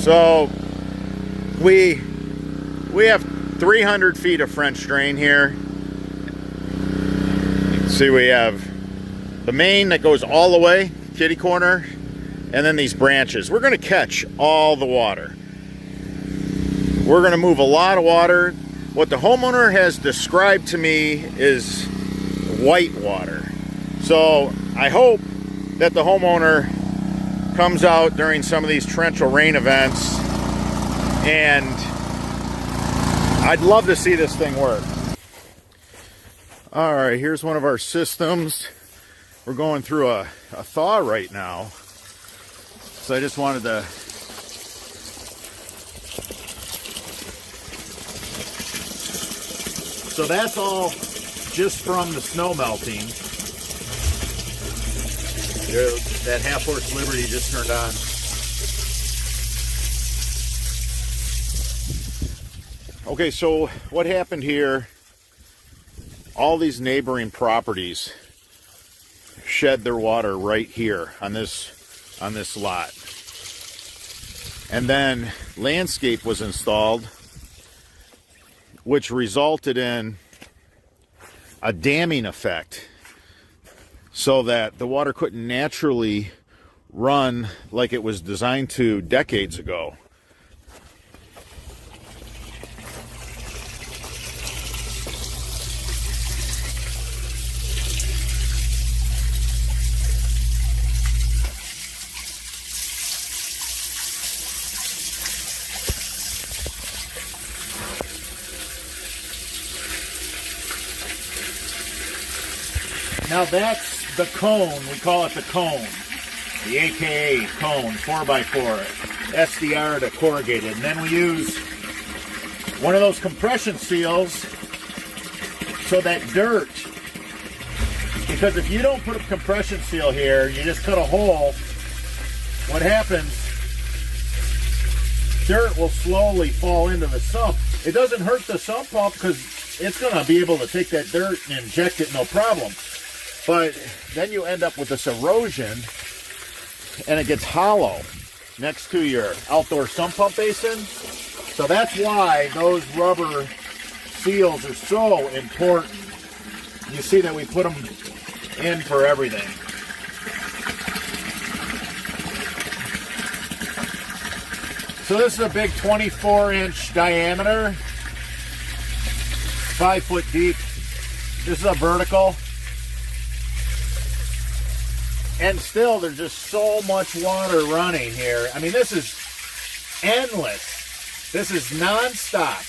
So we have 300 feet of French drain here. See, we have the main that goes all the way, kitty corner, and then these branches. We're going to catch all the water. We're going to move a lot of water. What the homeowner has described to me is white water. So I hope that the homeowner comes out during some of these torrential rain events, and I'd love to see this thing work. All right, here's one of our systems. We're going through a thaw right now. So I just wanted to so that's all just from the snow melting. That half-horse Liberty just turned on. Okay, so what happened here, all these neighboring properties shed their water right here on this lot. And then landscape was installed, which resulted in a damming effect so that the water couldn't naturally run like it was designed to decades ago. Now that's the cone, we call it the cone, the AKA cone, 4x4, SDR to corrugated. And then we use one of those compression seals so that dirt, because if you don't put a compression seal here, you just cut a hole, what happens, dirt will slowly fall into the sump. It doesn't hurt the sump pump because it's going to be able to take that dirt and inject it no problem. But then you end up with this erosion, and it gets hollow next to your outdoor sump pump basin. So that's why those rubber seals are so important. You see that we put them in for everything. So this is a big 24-inch diameter, 5 foot deep. This is a vertical. And still, there's just so much water running here. I mean, this is endless. This is nonstop.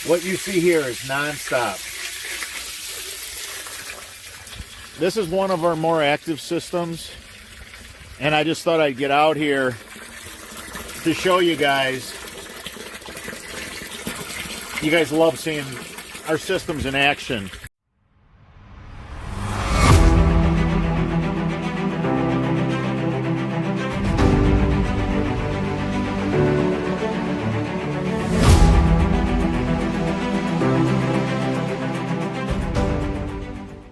What you see here is nonstop. This is one of our more active systems. And I just thought I'd get out here to show you guys. You guys love seeing our systems in action.